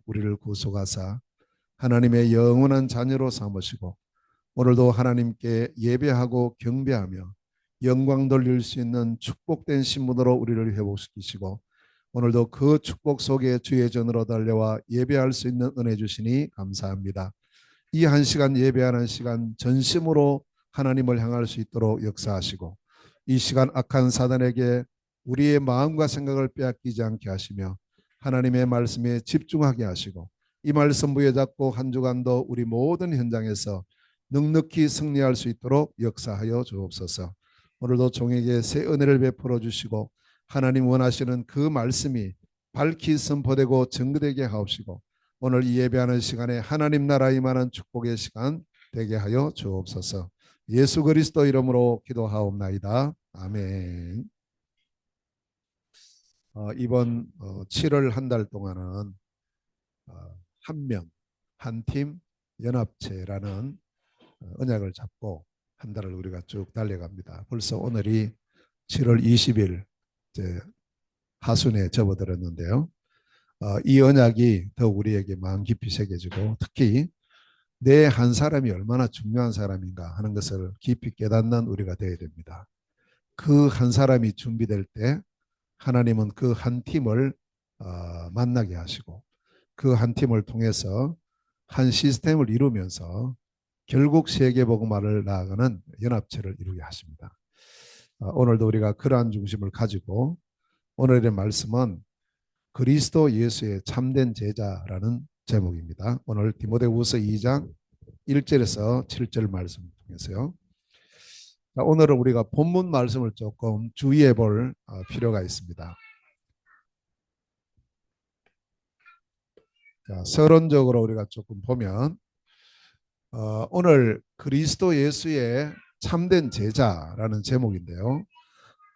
우리를 구속하사 하나님의 영원한 자녀로 삼으시고 오늘도 하나님께 예배하고 경배하며 영광 돌릴 수 있는 축복된 신분으로 우리를 회복시키시고 오늘도 그 축복 속에 주의 전으로 달려와 예배할 수 있는 은혜 주시니 감사합니다. 이 한 시간 예배하는 시간 전심으로 하나님을 향할 수 있도록 역사하시고 이 시간 악한 사단에게 우리의 마음과 생각을 빼앗기지 않게 하시며 하나님의 말씀에 집중하게 하시고 이 말씀 부여잡고 한 주간도 우리 모든 현장에서 넉넉히 승리할 수 있도록 역사하여 주옵소서. 오늘도 종에게 새 은혜를 베풀어 주시고 하나님 원하시는 그 말씀이 밝히 선포되고 증거되게 하옵시고 오늘 이 예배하는 시간에 하나님 나라 임하는 축복의 시간 되게 하여 주옵소서. 예수 그리스도 이름으로 기도하옵나이다. 아멘. 이번 7월 한 달 동안은 한 명, 한 팀, 연합체라는 언약을 잡고 한 달을 우리가 쭉 달려갑니다. 벌써 오늘이 7월 20일 이제 하순에 접어들었는데요. 이 언약이 더욱 우리에게 마음 깊이 새겨지고 특히 내 한 사람이 얼마나 중요한 사람인가 하는 것을 깊이 깨닫는 우리가 되어야 됩니다. 그 한 사람이 준비될 때 하나님은 그 한 팀을 만나게 하시고 그 한 팀을 통해서 한 시스템을 이루면서 결국 세계복음화를 나아가는 연합체를 이루게 하십니다. 오늘도 우리가 그러한 중심을 가지고 오늘의 말씀은 그리스도 예수의 참된 제자라는 제목입니다. 오늘 디모데후서 2장 1절에서 7절 말씀 통해서요. 오늘은 우리가 본문 말씀을 조금 주의해 볼 필요가 있습니다. 자, 서론적으로 우리가 조금 보면 오늘 그리스도 예수의 참된 제자라는 제목인데요.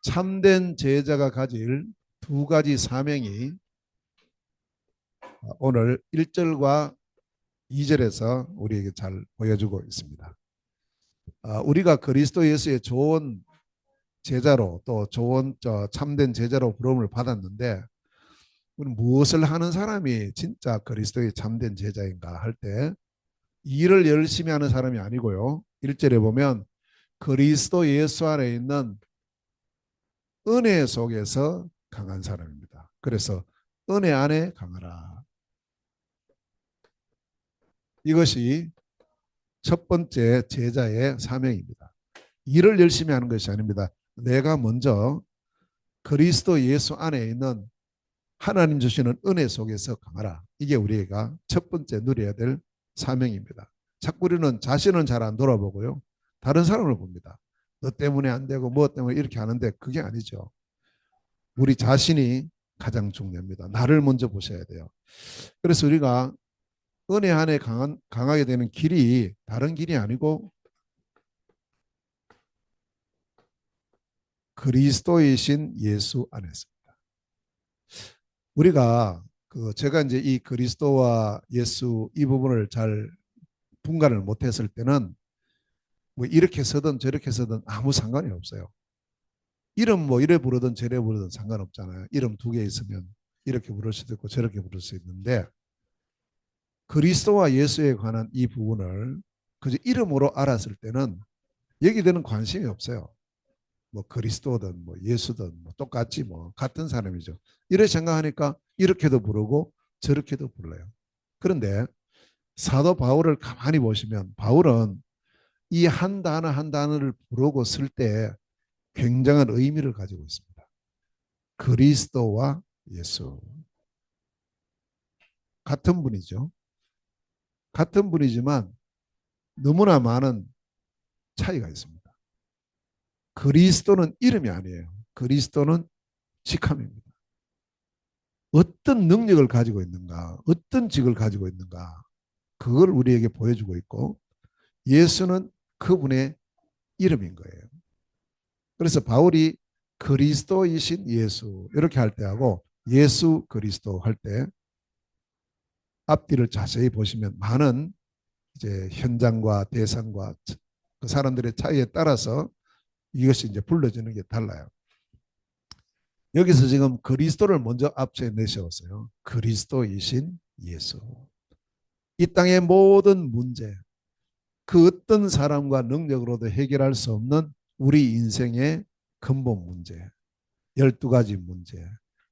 참된 제자가 가질 두 가지 사명이 오늘 1절과 2절에서 우리에게 잘 보여주고 있습니다. 우리가 그리스도 예수의 좋은 제자로 또 좋은 참된 제자로 부름을 받았는데 우리는 무엇을 하는 사람이 진짜 그리스도의 참된 제자인가 할 때 일을 열심히 하는 사람이 아니고요. 1절에 보면 그리스도 예수 안에 있는 은혜 속에서 강한 사람입니다. 그래서 은혜 안에 강하라. 이것이 첫 번째 제자의 사명입니다. 일을 열심히 하는 것이 아닙니다. 내가 먼저 그리스도 예수 안에 있는 하나님 주시는 은혜 속에서 강하라. 이게 우리가 첫 번째 누려야 될 사명입니다. 자꾸 우리는 자신은 잘 안 돌아보고요. 다른 사람을 봅니다. 너 때문에 안 되고 뭐 때문에 이렇게 하는데 그게 아니죠. 우리 자신이 가장 중요합니다. 나를 먼저 보셔야 돼요. 그래서 우리가 은혜 안에 강하게 되는 길이 다른 길이 아니고 그리스도이신 예수 안에서입니다. 우리가 제가 이제 이 그리스도와 예수 이 부분을 잘 분간을 못했을 때는 뭐 이렇게 서든 저렇게 서든 아무 상관이 없어요. 이름 뭐 이래 부르든 저래 부르든 상관없잖아요. 이름 두 개 있으면 이렇게 부를 수도 있고 저렇게 부를 수 있는데 그리스도와 예수에 관한 이 부분을 그저 이름으로 알았을 때는 여기에는 관심이 없어요. 뭐 그리스도든 뭐 예수든 뭐 똑같지 뭐 같은 사람이죠. 이렇게 생각하니까 이렇게도 부르고 저렇게도 불러요. 그런데 사도 바울을 가만히 보시면 바울은 이 한 단어 한 단어를 부르고 쓸 때 굉장한 의미를 가지고 있습니다. 그리스도와 예수. 같은 분이죠. 같은 분이지만 너무나 많은 차이가 있습니다. 그리스도는 이름이 아니에요. 그리스도는 직함입니다. 어떤 능력을 가지고 있는가, 어떤 직을 가지고 있는가, 그걸 우리에게 보여주고 있고 예수는 그분의 이름인 거예요. 그래서 바울이 그리스도이신 예수 이렇게 할 때하고 예수 그리스도 할 때 앞뒤를 자세히 보시면 많은 이제 현장과 대상과 그 사람들의 차이에 따라서 이것이 이제 불러지는 게 달라요. 여기서 지금 그리스도를 먼저 앞에 내세웠어요. 그리스도이신 예수. 이 땅의 모든 문제, 그 어떤 사람과 능력으로도 해결할 수 없는 우리 인생의 근본 문제, 12가지 문제,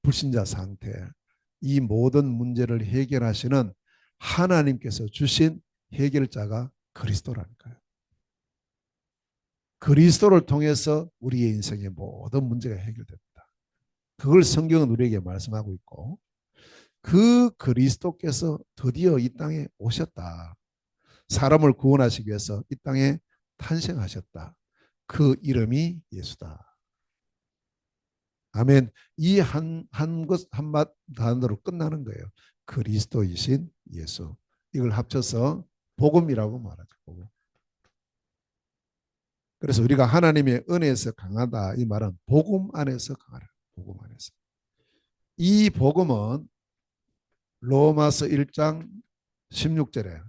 불신자 상태, 이 모든 문제를 해결하시는 하나님께서 주신 해결자가 그리스도라니까요. 그리스도를 통해서 우리의 인생의 모든 문제가 해결됩니다. 그걸 성경은 우리에게 말씀하고 있고, 그 그리스도께서 드디어 이 땅에 오셨다. 사람을 구원하시기 위해서 이 땅에 탄생하셨다. 그 이름이 예수다. 아멘. 이 한것 단어로 끝나는 거예요. 그리스도이신 예수. 이걸 합쳐서 복음이라고 말하죠. 복음. 그래서 우리가 하나님의 은혜에서 강하다, 이 말은 복음 안에서 강하다. 복음 안에서. 이 복음은 로마서 1장 16절에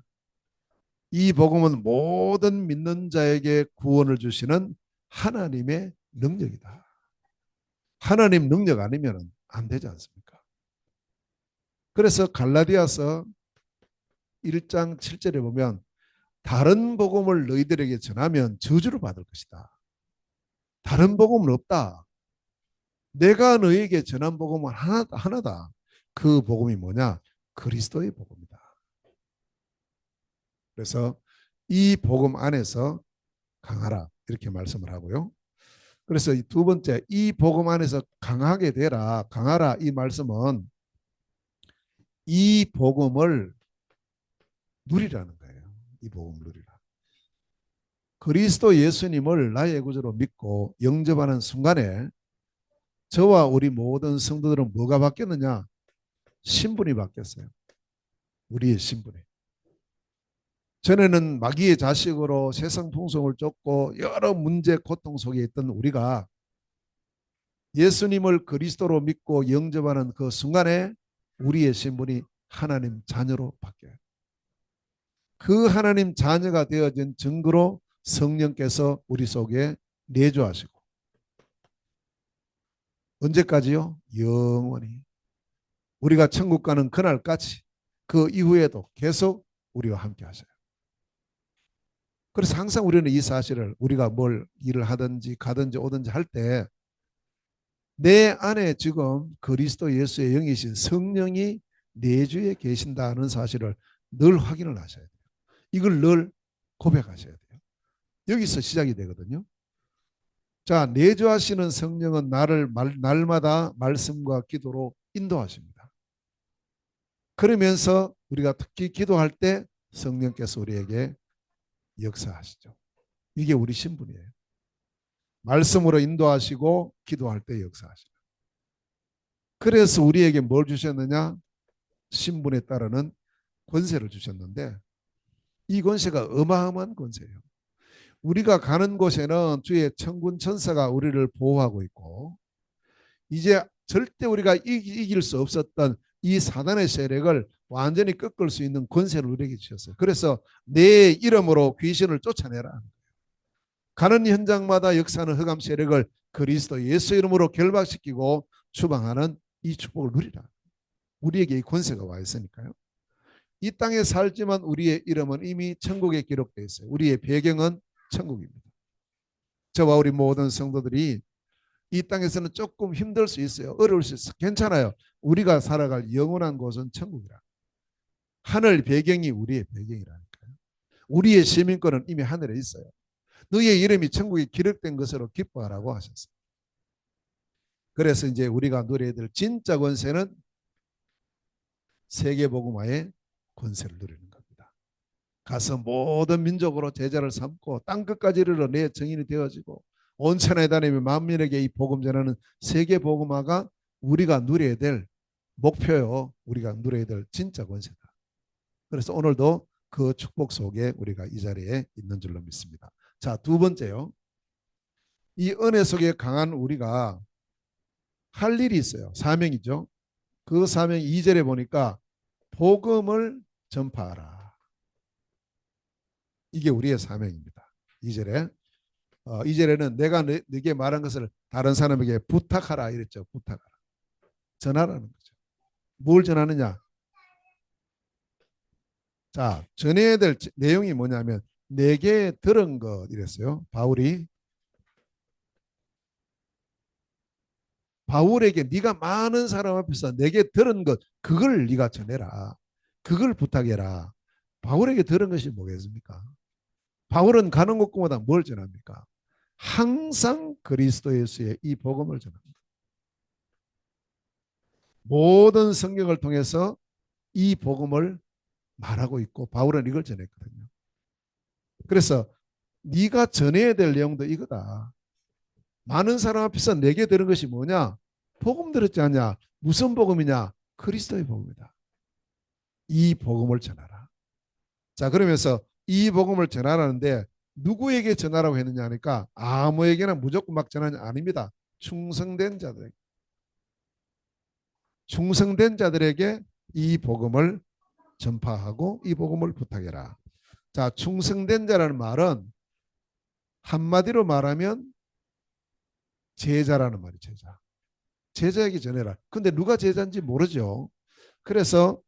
이 복음은 모든 믿는 자에게 구원을 주시는 하나님의 능력이다. 하나님 능력 아니면 안 되지 않습니까? 그래서 갈라디아서 1장 7절에 보면 다른 복음을 너희들에게 전하면 저주를 받을 것이다. 다른 복음은 없다. 내가 너희에게 전한 복음은 하나다. 그 복음이 뭐냐? 그리스도의 복음이다. 그래서 이 복음 안에서 강하라 이렇게 말씀을 하고요. 그래서 두 번째, 이 복음 안에서 강하게 되라, 강하라, 이 말씀은 이 복음을 누리라는 거예요. 이 복음을 누리라. 그리스도 예수님을 나의 구주로 믿고 영접하는 순간에 저와 우리 모든 성도들은 뭐가 바뀌었느냐? 신분이 바뀌었어요. 우리의 신분이. 전에는 마귀의 자식으로 세상 풍속을 쫓고 여러 문제 고통 속에 있던 우리가 예수님을 그리스도로 믿고 영접하는 그 순간에 우리의 신분이 하나님 자녀로 바뀌어요. 그 하나님 자녀가 되어진 증거로 성령께서 우리 속에 내주하시고, 언제까지요? 영원히. 우리가 천국 가는 그날까지, 그 이후에도 계속 우리와 함께 하셔요. 그래서 항상 우리는 이 사실을, 우리가 뭘 일을 하든지 가든지 오든지 할 때 내 안에 지금 그리스도 예수의 영이신 성령이 내주에 계신다는 사실을 늘 확인을 하셔야 돼요. 이걸 늘 고백하셔야 돼요. 여기서 시작이 되거든요. 자, 내주하시는 성령은 나를 날마다 말씀과 기도로 인도하십니다. 그러면서 우리가 특히 기도할 때 성령께서 우리에게 역사하시죠. 이게 우리 신분이에요. 말씀으로 인도하시고 기도할 때 역사하시죠. 그래서 우리에게 뭘 주셨느냐? 신분에 따르는 권세를 주셨는데, 이 권세가 어마어마한 권세예요. 우리가 가는 곳에는 주의 천군 천사가 우리를 보호하고 있고, 이제 절대 우리가 이길 수 없었던 이 사단의 세력을 완전히 꺾을 수 있는 권세를 우리에게 주셨어요. 그래서 내 이름으로 귀신을 쫓아내라. 가는 현장마다 역사하는 흑암 세력을 그리스도 예수 이름으로 결박시키고 추방하는 이 축복을 누리라. 우리에게 이 권세가 와 있으니까요. 이 땅에 살지만 우리의 이름은 이미 천국에 기록되어 있어요. 우리의 배경은 천국입니다. 저와 우리 모든 성도들이 이 땅에서는 조금 힘들 수 있어요. 어려울 수 있어요. 괜찮아요. 우리가 살아갈 영원한 곳은 천국이라. 하늘 배경이 우리의 배경이라니까요. 우리의 시민권은 이미 하늘에 있어요. 너의 이름이 천국에 기록된 것으로 기뻐하라고 하셨어요. 그래서 이제 우리가 누려야 될 진짜 권세는 세계복음화의 권세를 누리는 겁니다. 가서 모든 민족으로 제자를 삼고 땅끝까지 이르러 내 증인이 되어지고 온 천하에 다니며 만민에게 이 복음 전하는 세계복음화가 우리가 누려야 될 목표요. 우리가 누려야 될 진짜 권세다. 그래서 오늘도 그 축복 속에 우리가 이 자리에 있는 줄로 믿습니다. 자, 두 번째요. 이 은혜 속에 강한 우리가 할 일이 있어요. 사명이죠. 그 사명이 2절에 보니까 복음을 전파하라. 이게 우리의 사명입니다. 2절에 2절에는 내가 너에게 말한 것을 다른 사람에게 부탁하라 이랬죠. 부탁하라. 전하라는 거죠. 뭘 전하느냐? 자, 전해야 될 내용이 뭐냐면 내게 들은 것 이랬어요. 바울에게 네가 많은 사람 앞에서 내게 들은 것 그걸 네가 전해라. 그걸 부탁해라. 바울에게 들은 것이 뭐겠습니까? 바울은 가는 곳마다 뭘 전합니까? 항상 그리스도 예수의 이 복음을 전합니다. 모든 성경을 통해서 이 복음을 말하고 있고 바울은 이걸 전했거든요. 그래서 네가 전해야 될 내용도 이거다. 많은 사람 앞에서 내게 들은 것이 뭐냐? 복음 들었지 않냐? 무슨 복음이냐? 그리스도의 복음이다. 이 복음을 전하라. 자, 그러면서 이 복음을 전하라는데 누구에게 전하라고 했느냐 하니까 아무에게나 무조건 막 전하냐 아닙니다. 충성된 자들, 충성된 자들에게 이 복음을 전파하고 이 복음을 부탁해라. 자, 충성된 자라는 말은 한마디로 말하면 제자라는 말이 제자. 제자에게 전해라. 근데 누가 제자인지 모르죠. 그래서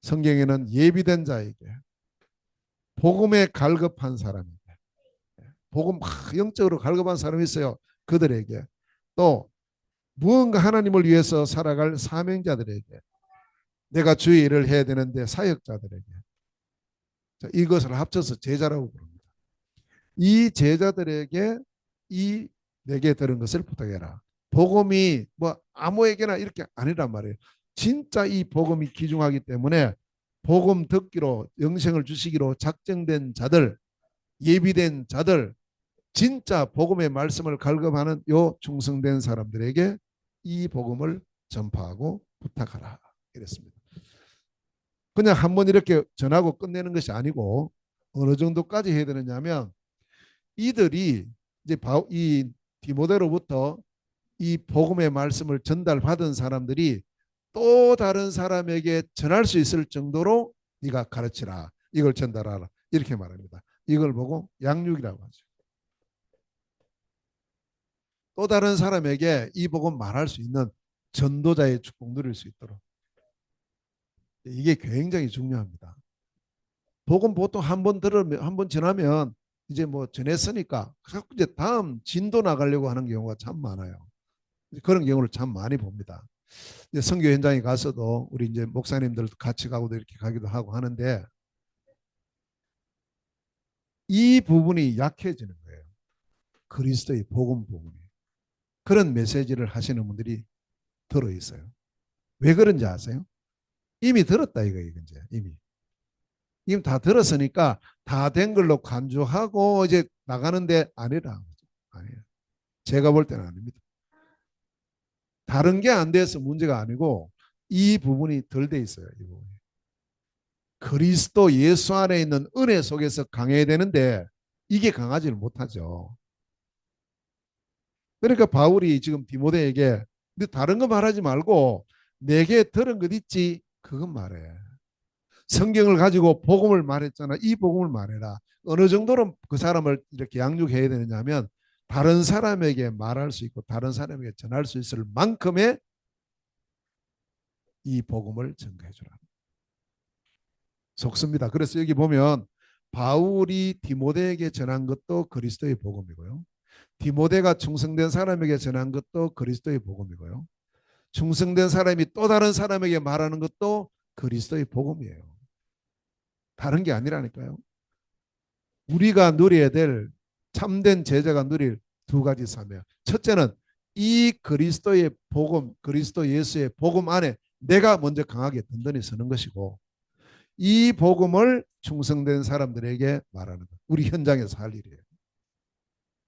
성경에는 예비된 자에게 복음에 갈급한 사람에게 복음 영적으로 갈급한 사람이 있어요. 그들에게 또 무언가 하나님을 위해서 살아갈 사명자들에게 내가 주의 일을 해야 되는데 사역자들에게 이것을 합쳐서 제자라고 부릅니다. 이 제자들에게 이 내게 들은 것을 부탁해라. 복음이 뭐 아무에게나 이렇게 아니란 말이에요. 진짜 이 복음이 귀중하기 때문에 복음 듣기로 영생을 주시기로 작정된 자들, 예비된 자들, 진짜 복음의 말씀을 갈급하는 요 충성된 사람들에게 이 복음을 전파하고 부탁하라. 이랬습니다. 그냥 한번 이렇게 전하고 끝내는 것이 아니고 어느 정도까지 해야 되느냐면 이들이 이제 이 디모데로부터 이 복음의 말씀을 전달받은 사람들이 또 다른 사람에게 전할 수 있을 정도로 네가 가르치라. 이걸 전달하라. 이렇게 말합니다. 이걸 보고 양육이라고 하죠. 또 다른 사람에게 이 복음 말할 수 있는 전도자의 축복 누릴 수 있도록. 이게 굉장히 중요합니다. 복음 보통 한 번 들으면 한 번 전하면 이제 뭐 전했으니까 이제 다음 진도 나가려고 하는 경우가 참 많아요. 그런 경우를 참 많이 봅니다. 이제 선교 현장에 가서도 우리 이제 목사님들도 같이 가고도 이렇게 가기도 하고 하는데 이 부분이 약해지는 거예요. 그리스도의 복음 부분이. 그런 메시지를 하시는 분들이 들어 있어요. 왜 그런지 아세요? 이미 들었다 이거예요. 이제 이미 다 들었으니까 다 된 걸로 간주하고 이제 나가는데 아니라 아니에요. 제가 볼 때는 아닙니다. 다른 게 안 돼서 문제가 아니고 이 부분이 덜 돼 있어요. 이 부분이. 그리스도 예수 안에 있는 은혜 속에서 강해야 되는데 이게 강하지를 못하죠. 그러니까 바울이 지금 디모데에게 다른 거 말하지 말고 내게 들은 것 있지 그건 말해. 성경을 가지고 복음을 말했잖아. 이 복음을 말해라. 어느 정도로 그 사람을 이렇게 양육해야 되느냐면 다른 사람에게 말할 수 있고 다른 사람에게 전할 수 있을 만큼의 이 복음을 전가해 주라. 속습니다. 그래서 여기 보면 바울이 디모데에게 전한 것도 그리스도의 복음이고요. 디모데가 충성된 사람에게 전한 것도 그리스도의 복음이고요. 충성된 사람이 또 다른 사람에게 말하는 것도 그리스도의 복음이에요. 다른 게 아니라니까요. 우리가 누려야 될 참된 제자가 누릴 두 가지 사명. 첫째는 이 그리스도의 복음, 그리스도 예수의 복음 안에 내가 먼저 강하게 든든히 서는 것이고 이 복음을 충성된 사람들에게 말하는 것. 우리 현장에서 할 일이에요.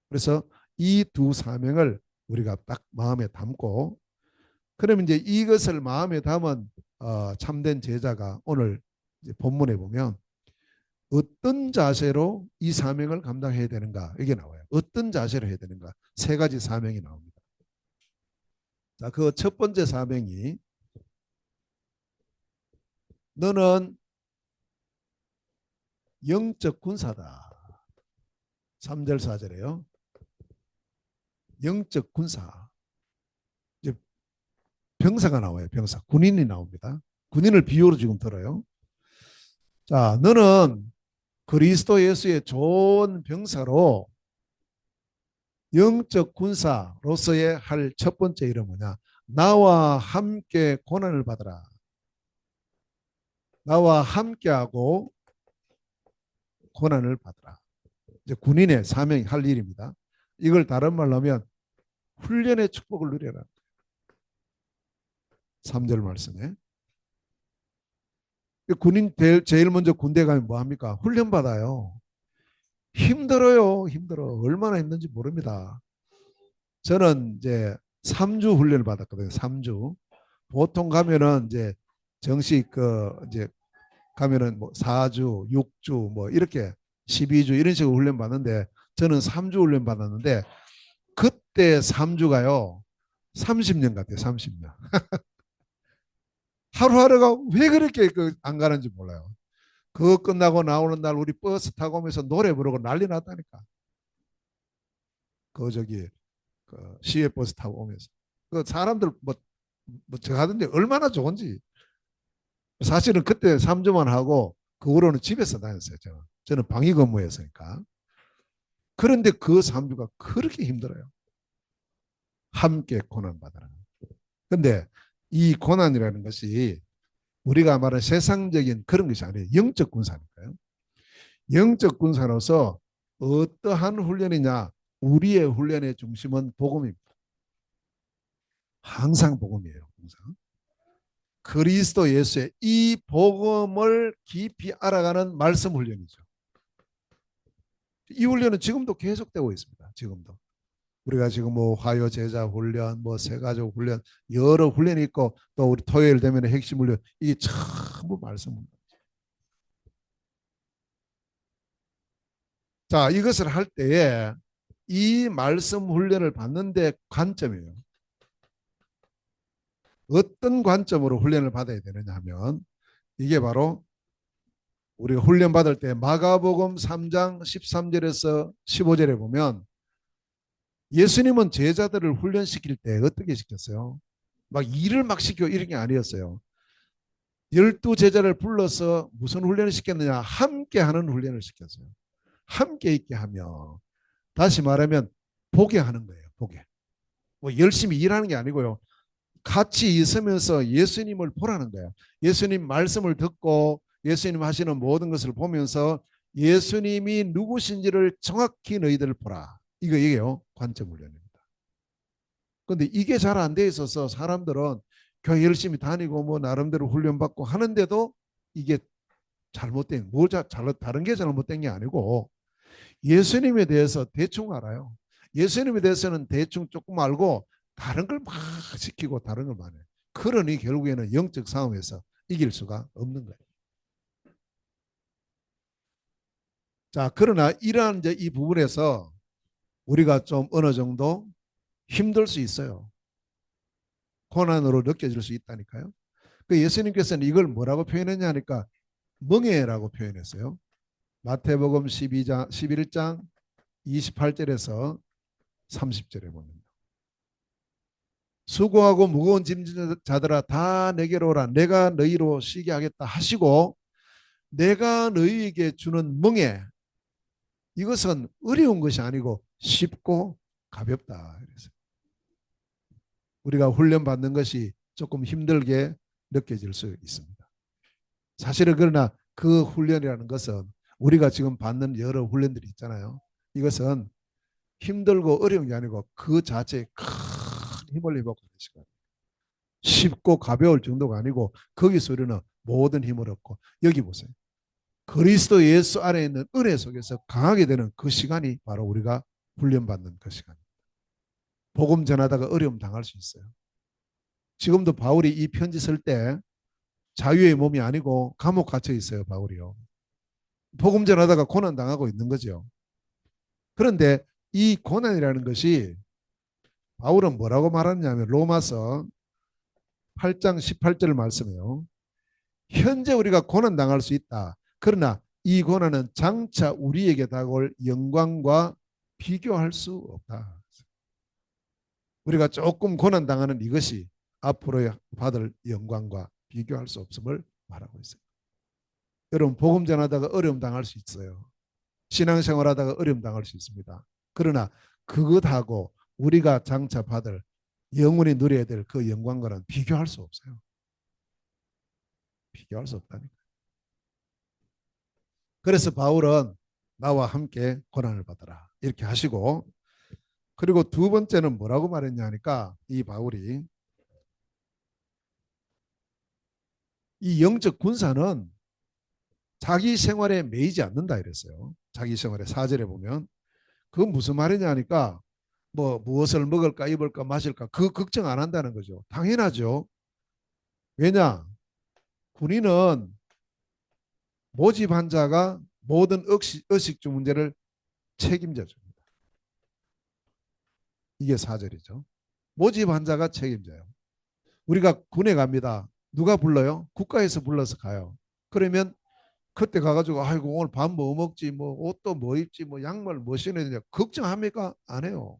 그래서 이 두 사명을 우리가 딱 마음에 담고 그러면 이제 이것을 마음에 담은 참된 제자가 오늘 이제 본문에 보면 어떤 자세로 이 사명을 감당해야 되는가 이게 나와요. 어떤 자세로 해야 되는가 세 가지 사명이 나옵니다. 자, 그 첫 번째 사명이 너는 영적 군사다. 3절 4절에요. 영적 군사. 이제 병사가 나와요. 병사. 군인이 나옵니다. 군인을 비유로 지금 들어요. 자, 너는 그리스도 예수의 좋은 병사로 영적 군사로서의 할 첫 번째 일은 뭐냐? 나와 함께 고난을 받으라. 나와 함께하고 고난을 받으라. 이제 군인의 사명이 할 일입니다. 이걸 다른 말로 하면 훈련의 축복을 누려라. 3절 말씀에. 군인 제일 먼저 군대 가면 뭐 합니까? 훈련 받아요. 힘들어요. 힘들어. 얼마나 힘든지 모릅니다. 저는 이제 3주 훈련을 받았거든요. 3주. 보통 가면은 이제 정식 이제 가면은 뭐 4주, 6주 뭐 이렇게 12주 이런 식으로 훈련 받는데 저는 3주 훈련 받았는데 그때 3주가요. 30년 같아요. 30년. 하루하루가 왜 그렇게 안 가는지 몰라요. 그거 끝나고 나오는 날 우리 버스 타고 오면서 노래 부르고 난리 났다니까. 그 저기 그 시외 버스 타고 오면서 그 사람들 뭐저 하던데 얼마나 좋은지. 사실은 그때 3주만 하고 그 후로는 집에서 다녔어요. 저는 방위 근무였으니까. 그런데 그 3주가 그렇게 힘들어요. 함께 고난 받아라. 근데 이 고난이라는 것이 우리가 말하는 세상적인 그런 것이 아니에요. 영적 군사니까요. 영적 군사로서 어떠한 훈련이냐? 우리의 훈련의 중심은 복음입니다. 항상 복음이에요. 항상. 그리스도 예수의 이 복음을 깊이 알아가는 말씀 훈련이죠. 이 훈련은 지금도 계속되고 있습니다. 지금도. 우리가 지금 뭐 화요 제자 훈련, 뭐 새가족 훈련, 여러 훈련이 있고 또 우리 토요일 되면 핵심 훈련 이게 전부 말씀 훈련. 자, 이것을 할 때에 이 말씀 훈련을 받는데 관점이에요. 어떤 관점으로 훈련을 받아야 되느냐 하면 이게 바로 우리가 훈련 받을 때 마가복음 3장 13절에서 15절에 보면 예수님은 제자들을 훈련시킬 때 어떻게 시켰어요? 막 일을 막 시켜 이런 게 아니었어요. 12제자를 불러서 무슨 훈련을 시켰느냐? 함께 하는 훈련을 시켰어요. 함께 있게 하며 다시 말하면 보게 하는 거예요. 보게. 뭐 열심히 일하는 게 아니고요. 같이 있으면서 예수님을 보라는 거예요. 예수님 말씀을 듣고 예수님 하시는 모든 것을 보면서 예수님이 누구신지를 정확히 너희들 보라. 이게요. 관점 훈련입니다. 그런데 이게 잘 안 돼 있어서 사람들은 교회 열심히 다니고 뭐 나름대로 훈련받고 하는데도 이게 잘못된 다른 게 잘못된 게 아니고 예수님에 대해서 대충 알아요. 예수님에 대해서는 대충 조금 알고 다른 걸 막 시키고 다른 걸 많이 해요. 그러니 결국에는 영적 싸움에서 이길 수가 없는 거예요. 자, 그러나 이러한 이제 이 부분에서 우리가 좀 어느 정도 힘들 수 있어요. 고난으로 느껴질 수 있다니까요. 그 예수님께서는 이걸 뭐라고 표현했냐 하니까 멍해라고 표현했어요. 마태복음 12장, 11장 28절에서 30절에 보면 수고하고 무거운 짐진 자들아 다 내게로 오라 내가 너희로 쉬게 하겠다 하시고 내가 너희에게 주는 멍에 이것은 어려운 것이 아니고 쉽고 가볍다. 그래서 우리가 훈련받는 것이 조금 힘들게 느껴질 수 있습니다. 사실은 그러나 그 훈련이라는 것은 우리가 지금 받는 여러 훈련들이 있잖아요. 이것은 힘들고 어려운 게 아니고 그 자체에 큰 힘을 회복하는 시간. 쉽고 가벼울 정도가 아니고 거기서 우리는 모든 힘을 얻고 여기 보세요. 그리스도 예수 안에 있는 은혜 속에서 강하게 되는 그 시간이 바로 우리가 훈련받는 그 시간입니다. 복음 전하다가 어려움 당할 수 있어요. 지금도 바울이 이 편지 쓸 때 자유의 몸이 아니고 감옥 갇혀 있어요. 바울이요. 복음 전하다가 고난 당하고 있는 거죠. 그런데 이 고난이라는 것이 바울은 뭐라고 말하느냐면 로마서 8장 18절 말씀이에요. 현재 우리가 고난 당할 수 있다. 그러나 이 고난은 장차 우리에게 다가올 영광과 비교할 수 없다. 우리가 조금 고난 당하는 이것이 앞으로 받을 영광과 비교할 수 없음을 말하고 있습니다. 여러분 복음 전하다가 어려움 당할 수 있어요. 신앙생활하다가 어려움 당할 수 있습니다. 그러나 그것하고 우리가 장차 받을 영원히 누려야 될 그 영광과는 비교할 수 없어요. 비교할 수 없다니까. 그래서 바울은 나와 함께 고난을 받아라 이렇게 하시고, 그리고 두 번째는 뭐라고 말했냐 하니까 이 바울이 이 영적 군사는 자기 생활에 매이지 않는다 이랬어요. 자기 생활에 4절에 보면 그건 무슨 말이냐 하니까 뭐 무엇을 먹을까 입을까 마실까 그 걱정 안 한다는 거죠. 당연하죠. 왜냐? 군인은 모집한 자가 모든 의식주 문제를 책임져 줍니다. 이게 4절이죠. 모집한 자가 책임져요. 우리가 군에 갑니다. 누가 불러요? 국가에서 불러서 가요. 그러면 그때 가가지고 아이고 오늘 밥 뭐 먹지 뭐 옷도 뭐 입지 뭐 양말 뭐 신어야 되냐 걱정합니까? 안 해요.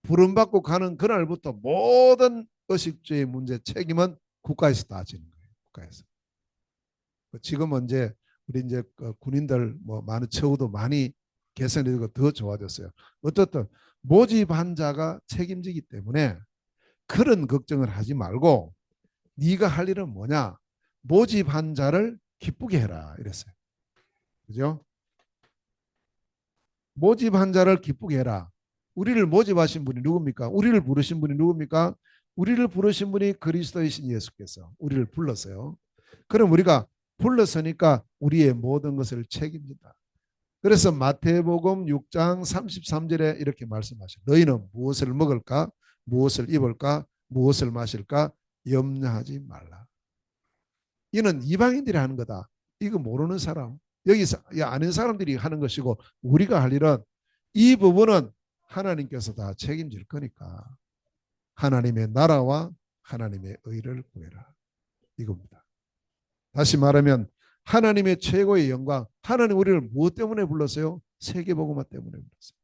부름받고 가는 그날부터 모든 의식주의 문제 책임은 국가에서 다 지는 거예요. 국가에서. 지금은 이제 우리 이제 군인들 뭐 많은 처우도 많이 개선이 되고 더 좋아졌어요. 어떻든 모집한 자가 책임지기 때문에 그런 걱정을 하지 말고 네가 할 일은 뭐냐? 모집한 자를 기쁘게 해라 이랬어요. 그죠? 모집한 자를 기쁘게 해라. 우리를 모집하신 분이 누굽니까? 우리를 부르신 분이 누굽니까? 우리를 부르신 분이 그리스도이신 예수께서 우리를 불렀어요. 그럼 우리가 불렀으니까 우리의 모든 것을 책임진다. 그래서 마태복음 6장 33절에 이렇게 말씀하셔요. 너희는 무엇을 먹을까? 무엇을 입을까? 무엇을 마실까? 염려하지 말라. 이는 이방인들이 하는 거다. 이거 모르는 사람, 여기서 아는 사람들이 하는 것이고 우리가 할 일은 이 부분은 하나님께서 다 책임질 거니까 하나님의 나라와 하나님의 의를 구해라. 이겁니다. 다시 말하면 하나님의 최고의 영광, 하나님 우리를 무엇 때문에 불렀어요? 세계복음화 때문에 불렀어요.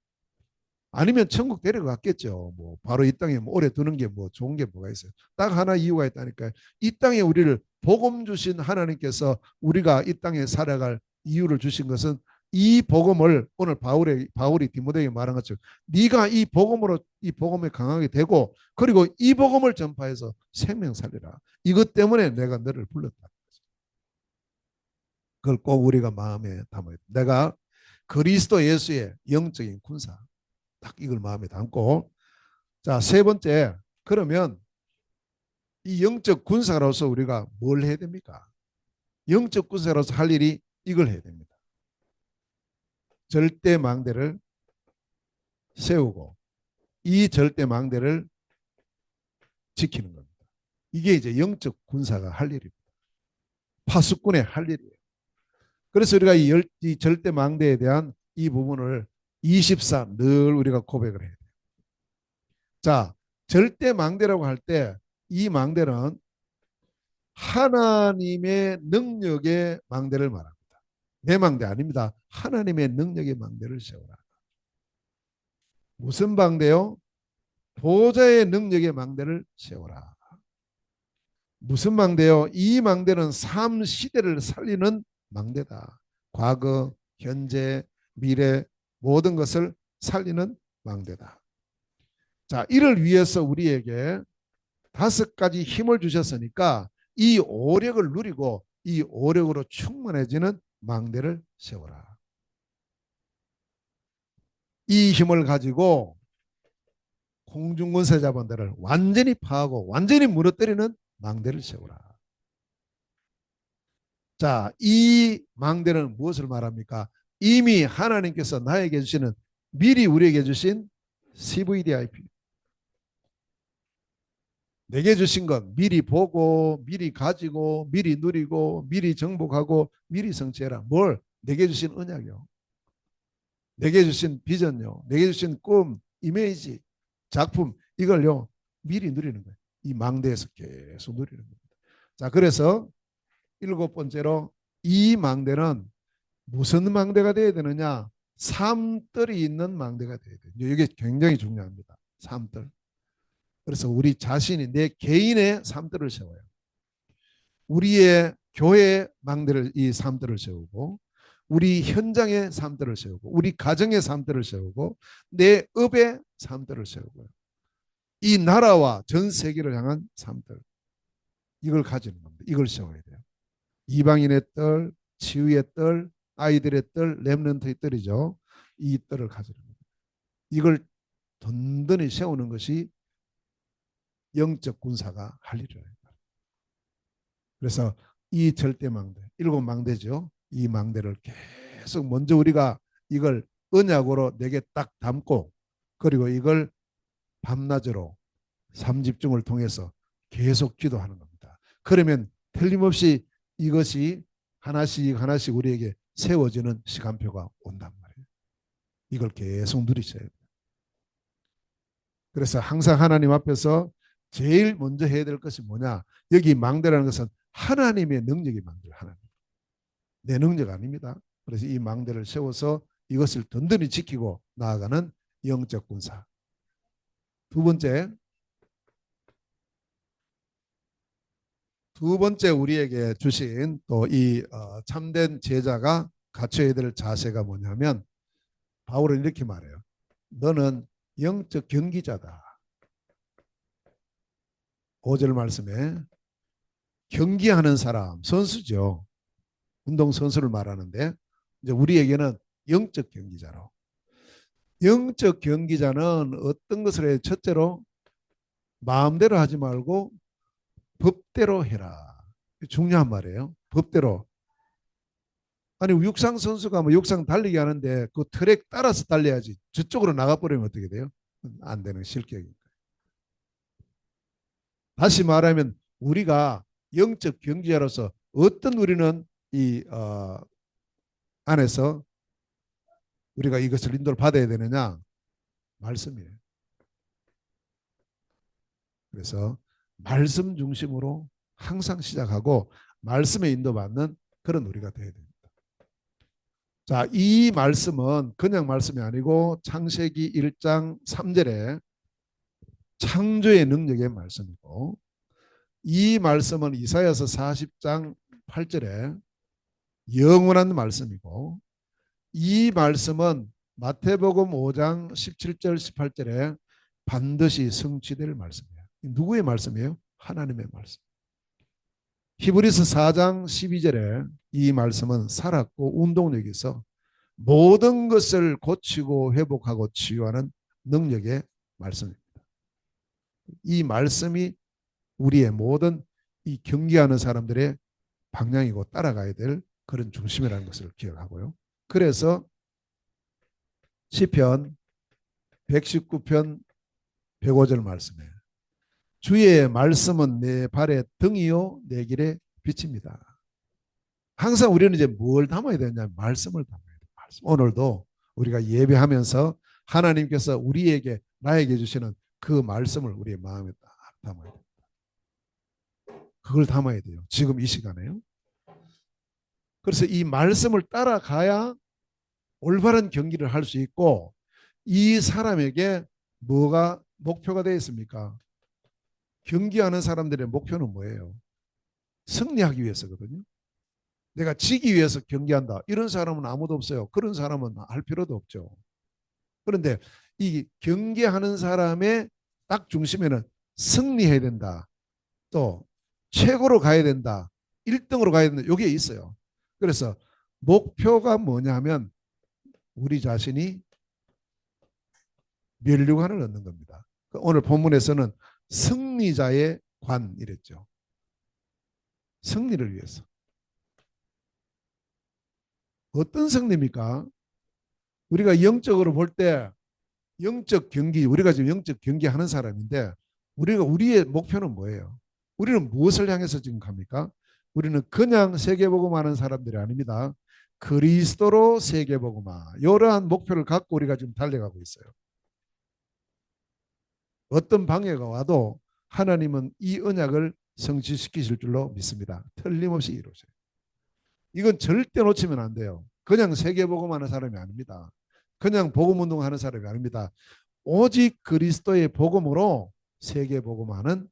아니면 천국 데려갔겠죠. 뭐 바로 이 땅에 뭐 오래 두는 게 뭐 좋은 게 뭐가 있어요? 딱 하나 이유가 있다니까요. 이 땅에 우리를 복음 주신 하나님께서 우리가 이 땅에 살아갈 이유를 주신 것은 이 복음을 오늘 바울이 디모데에게 말한 것처럼 네가 이 복음으로 이 복음에 강하게 되고 그리고 이 복음을 전파해서 생명 살리라. 이것 때문에 내가 너를 불렀다. 그걸 꼭 우리가 마음에 담아야 돼. 내가 그리스도 예수의 영적인 군사. 딱 이걸 마음에 담고. 자, 세 번째. 그러면 이 영적 군사로서 우리가 뭘 해야 됩니까? 영적 군사로서 할 일이 이걸 해야 됩니다. 절대 망대를 세우고 이 절대 망대를 지키는 겁니다. 이게 이제 영적 군사가 할 일입니다. 파수꾼의 할 일이에요. 그래서 우리가 이 절대 망대에 대한 이 부분을 24 늘 우리가 고백을 해야 돼요. 자, 절대 망대라고 할 때 이 망대는 하나님의 능력의 망대를 말합니다. 내 망대 아닙니다. 하나님의 능력의 망대를 세우라. 무슨 망대요? 보좌의 능력의 망대를 세우라. 무슨 망대요? 이 망대는 삶 시대를 살리는 망대다. 과거, 현재, 미래 모든 것을 살리는 망대다. 자, 이를 위해서 우리에게 5가지 힘을 주셨으니까 이 오력을 누리고 이 오력으로 충만해지는 망대를 세워라. 이 힘을 가지고 공중권세 자본들을 완전히 파하고 완전히 무너뜨리는 망대를 세우라. 자, 이 망대는 무엇을 말합니까? 이미 하나님께서 나에게 주시는 미리 우리에게 주신 CVDIP. 내게 주신 것 미리 보고 미리 가지고 미리 누리고 미리 정복하고 미리 성취해라. 뭘? 내게 주신 언약이요. 내게 주신 비전요. 내게 주신 꿈, 이미지, 작품 이걸요. 미리 누리는 거예요. 이 망대에서 계속 누리는 겁니다. 자, 그래서 7번째로 이 망대는 무슨 망대가 되어야 되느냐? 삶들이 있는 망대가 되어야 돼요. 이게 굉장히 중요합니다. 삶들. 그래서 우리 자신이 내 개인의 삶들을 세워요. 우리의 교회의 망대를 이 삶들을 세우고 우리 현장의 삶들을 세우고 우리 가정의 삶들을 세우고 내 업의 삶들을 세우고 이 나라와 전 세계를 향한 삶들 이걸 가지는 겁니다. 이걸 세워야 돼요. 이방인의 뜰, 치유의 뜰, 아이들의 뜰, 렘넌트의 뜰이죠. 이 뜰을 가지는 겁니다. 이걸 든든히 세우는 것이 영적 군사가 할 일이에요. 그래서 이 절대망대, 7망대죠. 이 망대를 계속 먼저 우리가 이걸 언약으로 내게 딱 담고 그리고 이걸 밤낮으로 삼집중을 통해서 계속 기도하는 겁니다. 그러면 틀림없이 이것이 하나씩 하나씩 우리에게 세워지는 시간표가 온단 말이에요. 이걸 계속 누리셔야 돼요. 그래서 항상 하나님 앞에서 제일 먼저 해야 될 것이 뭐냐? 여기 망대라는 것은 하나님의 능력이 망대, 하나님. 내 능력 아닙니다. 그래서 이 망대를 세워서 이것을 든든히 지키고 나아가는 영적 군사. 두 번째 우리에게 주신 또 이 참된 제자가 갖춰야 될 자세가 뭐냐면 바울은 이렇게 말해요. 너는 영적 경기자다. 5절 말씀에 경기하는 사람, 선수죠. 운동선수를 말하는데 이제 우리에게는 영적 경기자로. 영적 경기자는 어떤 것을 해요? 첫째로 마음대로 하지 말고 법대로 해라. 중요한 말이에요. 법대로. 아니 육상 선수가 뭐 육상 달리기 하는데 그 트랙 따라서 달려야지. 저쪽으로 나가버리면 어떻게 돼요? 안 되는 실격이니까. 다시 말하면 우리가 영적 경기자로서 어떤 우리는 이 안에서 우리가 이것을 인도를 받아야 되느냐? 말씀이에요. 그래서 말씀 중심으로 항상 시작하고 말씀에 인도받는 그런 우리가 되어야 됩니다. 자, 이 말씀은 그냥 말씀이 아니고 창세기 1장 3절에 창조의 능력의 말씀이고 이 말씀은 이사야서 40장 8절에 영원한 말씀이고 이 말씀은 마태복음 5장 17절 18절에 반드시 성취될 말씀이에요. 누구의 말씀이에요? 하나님의 말씀. 히브리서 4장 12절에 이 말씀은 살았고 운동력이 있어 모든 것을 고치고 회복하고 치유하는 능력의 말씀입니다. 이 말씀이 우리의 모든 이 경기하는 사람들의 방향이고 따라가야 될 그런 중심이라는 것을 기억하고요. 그래서 시편 119편 105절 말씀에 주의 말씀은 내 발의 등이요 내 길의 빛입니다. 항상 우리는 이제 뭘 담아야 되냐? 말씀을 담아야 돼요. 말씀. 오늘도 우리가 예배하면서 하나님께서 우리에게 나에게 주시는 그 말씀을 우리의 마음에 딱 담아야 돼요. 그걸 담아야 돼요. 지금 이 시간에요. 그래서 이 말씀을 따라가야 올바른 경기를 할 수 있고 이 사람에게 뭐가 목표가 되어 있습니까? 경기하는 사람들의 목표는 뭐예요? 승리하기 위해서거든요. 내가 지기 위해서 경기한다. 이런 사람은 아무도 없어요. 그런 사람은 할 필요도 없죠. 그런데 이 경기하는 사람의 딱 중심에는 승리해야 된다. 또 최고로 가야 된다. 1등으로 가야 된다. 이게 있어요. 그래서 목표가 뭐냐 하면 우리 자신이 면류관을 얻는 겁니다. 오늘 본문에서는 승리자의 관 이랬죠. 승리를 위해서. 어떤 승리입니까? 우리가 영적으로 볼 때 영적 경기, 우리가 지금 영적 경기하는 사람인데 우리의 목표는 뭐예요? 우리는 무엇을 향해서 지금 갑니까? 우리는 그냥 세계복음하는 사람들이 아닙니다. 그리스도로 세계복음화. 이러한 목표를 갖고 우리가 지금 달려가고 있어요. 어떤 방해가 와도 하나님은 이 언약을 성취시키실 줄로 믿습니다. 틀림없이 이루어져요. 이건 절대 놓치면 안 돼요. 그냥 세계복음하는 사람이 아닙니다. 그냥 복음운동하는 사람이 아닙니다. 오직 그리스도의 복음으로 세계복음하는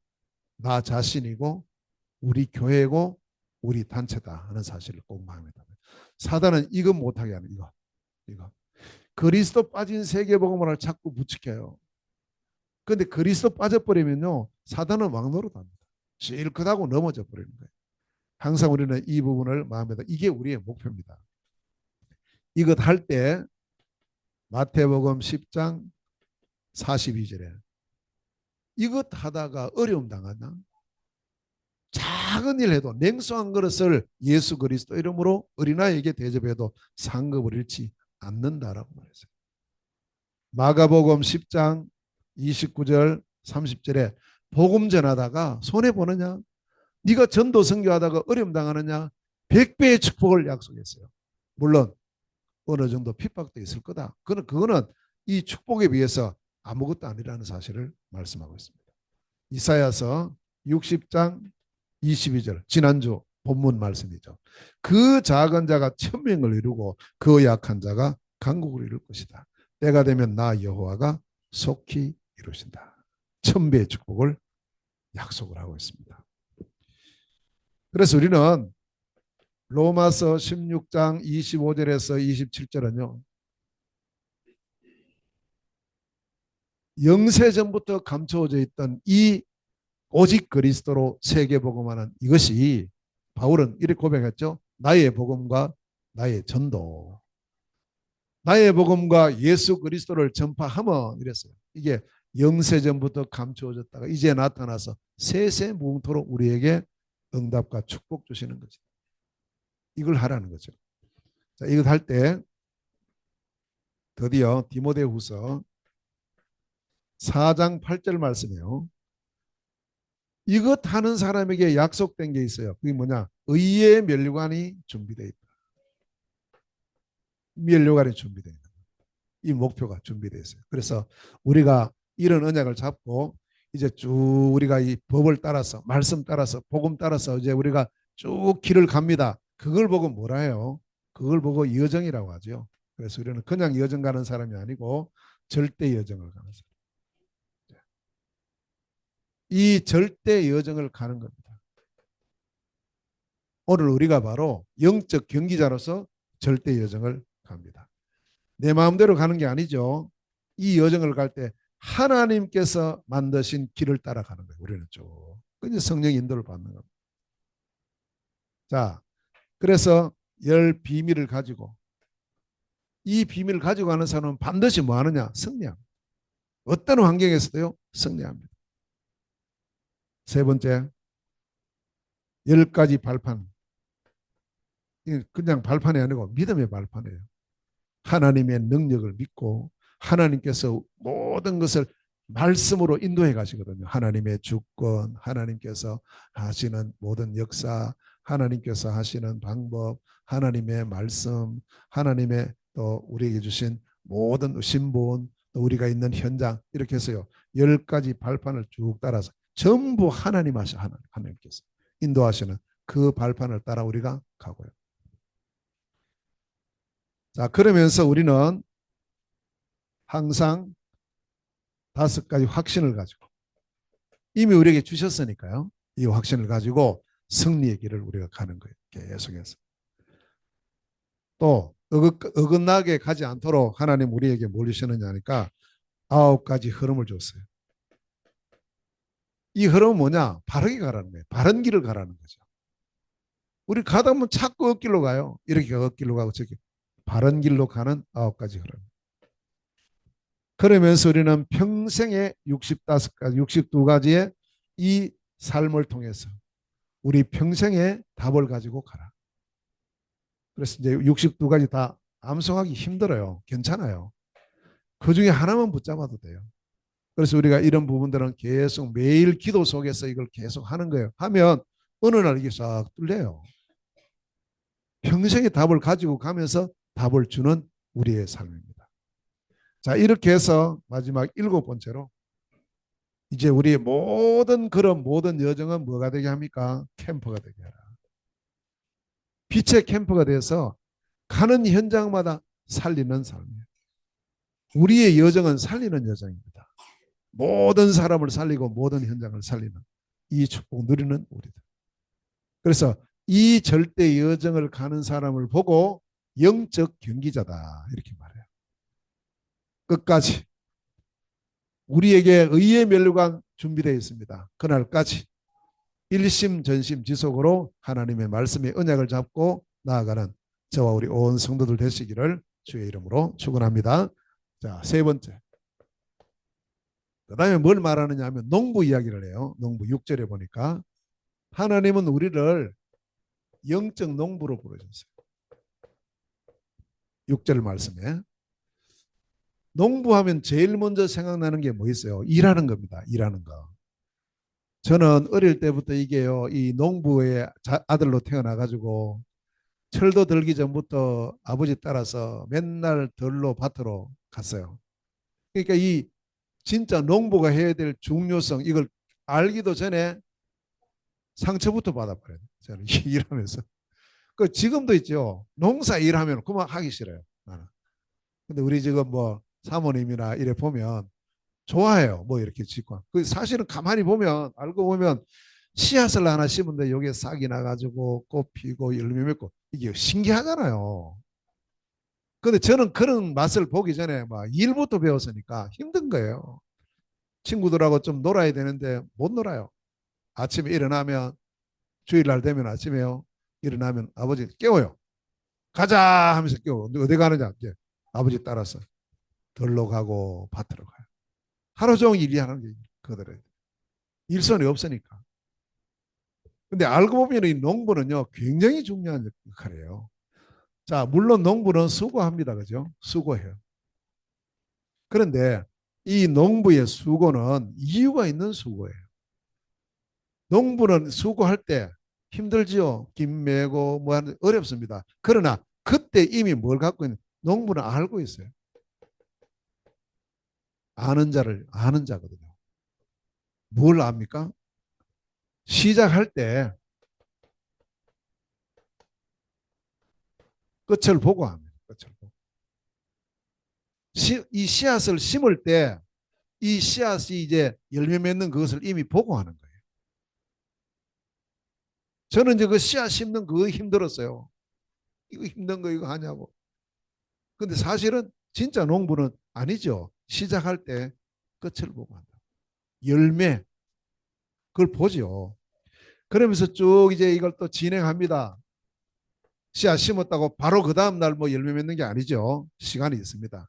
나 자신이고 우리 교회고 우리 단체다 하는 사실을 꼭 마음에 담아요. 사단은 이거 못하게 하는 이거. 그리스도 빠진 세계복음을 자꾸 부추겨요. 그런데 그리스도 빠져버리면요, 사단은 왕노릇합니다. 실컷 하고 넘어져 버리는 거예요. 항상 우리는 이 부분을 마음에 담아, 이게 우리의 목표입니다. 이것 할 때 마태복음 10장 42절에 이것 하다가 어려움 당하나 작은 일 해도 냉수한 그릇을 예수 그리스도 이름으로 어린아이에게 대접해도 상급을 잃지 않는다라고 말했어요. 마가복음 10장 29절 30절에 복음 전하다가 손해 보느냐, 네가 전도 선교하다가 어려움 당하느냐, 100배의 축복을 약속했어요. 물론 어느 정도 핍박도 있을 거다. 그거는 이 축복에 비해서 아무것도 아니라는 사실을 말씀하고 있습니다. 이사야서 60장 22절, 지난주 본문 말씀이죠. 그 작은 자가 천명을 이루고 그 약한 자가 강국을 이룰 것이다. 때가 되면 나 여호와가 속히 이루신다. 천배의 축복을 약속을 하고 있습니다. 그래서 우리는 로마서 16장 25절에서 27절은요, 영세전부터 감춰져 있던 이 오직 그리스도로 세계복음하는 이것이, 바울은 이렇게 고백했죠. 나의 복음과 나의 전도, 나의 복음과 예수 그리스도를 전파하면, 이랬어요. 이게 영세전부터 감추어졌다가 이제 나타나서 세세무궁토록 우리에게 응답과 축복 주시는 거죠. 이걸 하라는 거죠. 자, 이걸 할 때 드디어 디모데후서 4장 8절 말씀이에요. 이것 하는 사람에게 약속된 게 있어요. 그게 뭐냐? 의의 면류관이 준비되어 있다. 면류관이 준비되어 있다. 이 목표가 준비되어 있어요. 그래서 우리가 이런 언약을 잡고 이제 쭉 우리가 이 법을 따라서, 말씀 따라서, 복음 따라서 이제 우리가 쭉 길을 갑니다. 그걸 보고 뭐라 해요? 그걸 보고 여정이라고 하죠. 그래서 우리는 그냥 여정 가는 사람이 아니고 절대 여정을 가는 사람. 이 절대 여정을 가는 겁니다. 오늘 우리가 바로 영적 경기자로서 절대 여정을 갑니다. 내 마음대로 가는 게 아니죠. 이 여정을 갈 때 하나님께서 만드신 길을 따라가는 거예요. 우리는 쭉. 그래서 성령 인도를 받는 겁니다. 자, 그래서 열 비밀을 가지고, 이 비밀을 가지고 가는 사람은 반드시 뭐 하느냐? 승리합니다. 어떤 환경에서도요, 승리합니다. 세 번째, 10가지 발판. 그냥 발판이 아니고 믿음의 발판이에요. 하나님의 능력을 믿고 하나님께서 모든 것을 말씀으로 인도해 가시거든요. 하나님의 주권, 하나님께서 하시는 모든 역사, 하나님께서 하시는 방법, 하나님의 말씀, 하나님의 또 우리에게 주신 모든 신분, 또 우리가 있는 현장, 이렇게 해서요, 10가지 발판을 쭉 따라서 전부 하나님께서 인도하시는 그 발판을 따라 우리가 가고요. 자, 그러면서 우리는 항상 5가지 확신을 가지고, 이미 우리에게 주셨으니까요, 이 확신을 가지고 승리의 길을 우리가 가는 거예요. 계속해서. 또 어긋나게 가지 않도록 하나님 우리에게 뭘 주시느냐 하니까 9가지 흐름을 줬어요. 이 흐름은 뭐냐? 바르게 가라는 거예요. 바른 길을 가라는 거죠. 우리 가다 보면 자꾸 엇길로 가요. 이렇게 엇길로 가고 저기 바른 길로 가는 9가지 흐름. 그러면서 우리는 평생에 65가지, 62가지의 이 삶을 통해서 우리 평생에 답을 가지고 가라. 그래서 이제 62가지 다 암송하기 힘들어요. 괜찮아요. 그 중에 하나만 붙잡아도 돼요. 그래서 우리가 이런 부분들은 계속 매일 기도 속에서 이걸 계속 하는 거예요. 하면 어느 날 이게 싹 뚫려요. 평생의 답을 가지고 가면서 답을 주는 우리의 삶입니다. 자, 이렇게 해서 마지막 7번째로 이제 우리의 모든 여정은 뭐가 되게 합니까? 캠퍼가 되게 하라. 빛의 캠퍼가 돼서 가는 현장마다 살리는 삶이에요. 우리의 여정은 살리는 여정입니다. 모든 사람을 살리고 모든 현장을 살리는 이 축복 누리는 우리들. 그래서 이 절대 여정을 가는 사람을 보고 영적 경기자다 이렇게 말해요. 끝까지 우리에게 의의 멸류관 준비되어 있습니다. 그날까지 일심전심 지속으로 하나님의 말씀의 언약을 잡고 나아가는 저와 우리 온 성도들 되시기를 주의 이름으로 축원합니다. 자, 세 번째. 그다음에 뭘 말하느냐 하면 농부 이야기를 해요. 농부 6절에 보니까 하나님은 우리를 영적 농부로 부르셨어요. 6절 말씀에 농부하면 제일 먼저 생각나는 게 뭐 있어요? 일하는 겁니다. 일하는 거. 저는 어릴 때부터 이게요. 이 농부의 아들로 태어나가지고 철도 들기 전부터 아버지 따라서 맨날 들로 밭으로 갔어요. 그러니까 이 진짜 농부가 해야 될 중요성 이걸 알기도 전에 상처부터 받아버려요. 저는 일하면서. 그 지금도 있죠. 농사 일하면 그만 하기 싫어요. 나는. 근데 우리 지금 뭐 사모님이나 이래 보면 좋아해요. 뭐 이렇게 짓고. 그 사실은 가만히 보면 알고 보면 씨앗을 하나 심은데 여기에 싹이 나가지고 꽃 피고 열매 맺고 이게 신기하잖아요. 근데 저는 그런 맛을 보기 전에 막 일부터 배웠으니까 힘든 거예요. 친구들하고 좀 놀아야 되는데 못 놀아요. 아침에 일어나면 주일날 되면 아침에요. 일어나면 아버지 깨워요. 가자 하면서 깨워. 어디 가느냐? 이제 아버지 따라서 들로 가고 밭으로 가요. 하루 종일 일하는 게 그들의 일손이 없으니까. 근데 알고 보면 이 농부는요 굉장히 중요한 역할이에요. 자, 물론 농부는 수고합니다. 그죠? 수고해요. 그런데 이 농부의 수고는 이유가 있는 수고예요. 농부는 수고할 때 힘들지요. 김 메고 뭐 하는 어렵습니다. 그러나 그때 이미 뭘 갖고 있는 농부는 알고 있어요. 아는 자를 아는 자거든요. 뭘 압니까? 시작할 때 끝을 보고 합니다. 끝을 보고. 이 씨앗을 심을 때 이 씨앗이 이제 열매 맺는 그것을 이미 보고 하는 거예요. 저는 이제 그 씨앗 심는 그거 힘들었어요. 이거 힘든 거 이거 하냐고. 근데 사실은 진짜 농부는 아니죠. 시작할 때 끝을 보고 한다. 열매 그걸 보죠. 그러면서 쭉 이제 이걸 또 진행합니다. 씨앗 심었다고 바로 그 다음 날 뭐 열매 맺는 게 아니죠. 시간이 있습니다.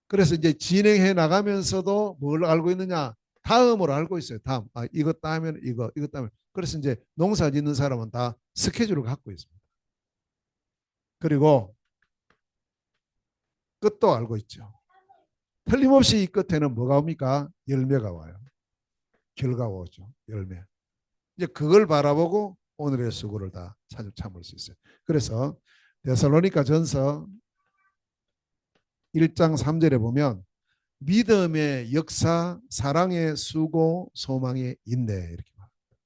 그래서 이제 진행해 나가면서도 뭘 알고 있느냐? 다음을 알고 있어요. 다음. 아, 이것 따면 이거, 이것 따면. 그래서 이제 농사 짓는 사람은 다 스케줄을 갖고 있습니다. 그리고 끝도 알고 있죠. 틀림없이 이 끝에는 뭐가 옵니까? 열매가 와요. 결과가 오죠. 열매. 이제 그걸 바라보고 오늘의 수고를 다 참을 수 있어요. 그래서 데살로니가 전서 1장 3절에 보면 믿음의 역사, 사랑의 수고, 소망의 인내 이렇게 말합니다.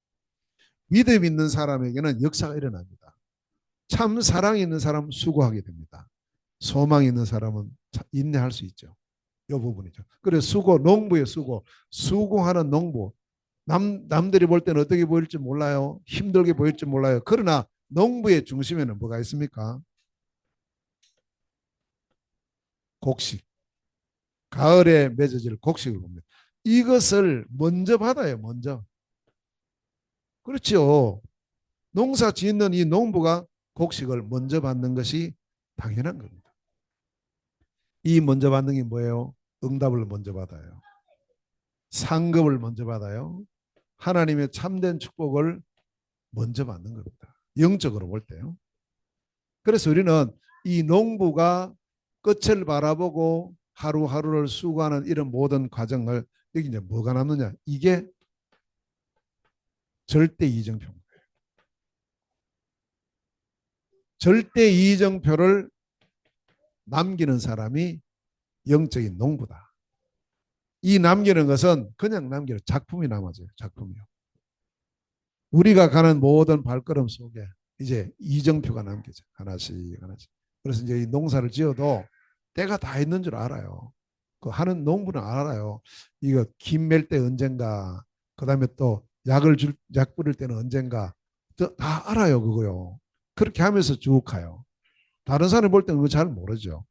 믿음 있는 사람에게는 역사가 일어납니다. 참 사랑 있는 사람은 수고하게 됩니다. 소망 있는 사람은 인내할 수 있죠. 이 부분이죠. 그래서 수고, 농부의 수고, 수고하는 농부. 남들이 볼 때는 어떻게 보일지 몰라요. 힘들게 보일지 몰라요. 그러나 농부의 중심에는 뭐가 있습니까? 곡식. 가을에 맺어질 곡식을 봅니다. 이것을 먼저 받아요. 먼저. 그렇죠. 농사 짓는 이 농부가 곡식을 먼저 받는 것이 당연한 겁니다. 이 먼저 받는 게 뭐예요? 응답을 먼저 받아요. 상급을 먼저 받아요. 하나님의 참된 축복을 먼저 받는 겁니다. 영적으로 볼 때요. 그래서 우리는 이 농부가 끝을 바라보고 하루하루를 수고하는 이런 모든 과정을 여기 이제 뭐가 남느냐? 이게 절대 이정표입니다. 절대 이정표를 남기는 사람이 영적인 농부다. 이 남기는 것은 그냥 남기는 작품이 남아져요. 작품이요. 우리가 가는 모든 발걸음 속에 이제 이정표가 남겨져. 하나씩 하나씩. 그래서 이제 이 농사를 지어도 때가 다 있는 줄 알아요. 그 하는 농부는 알아요. 이거 김 멜 때 언젠가, 그다음에 또 약 뿌릴 때는 언젠가, 다 알아요, 그거요. 그렇게 하면서 쭉 가요. 다른 사람이 볼 때는 그거 잘 모르죠.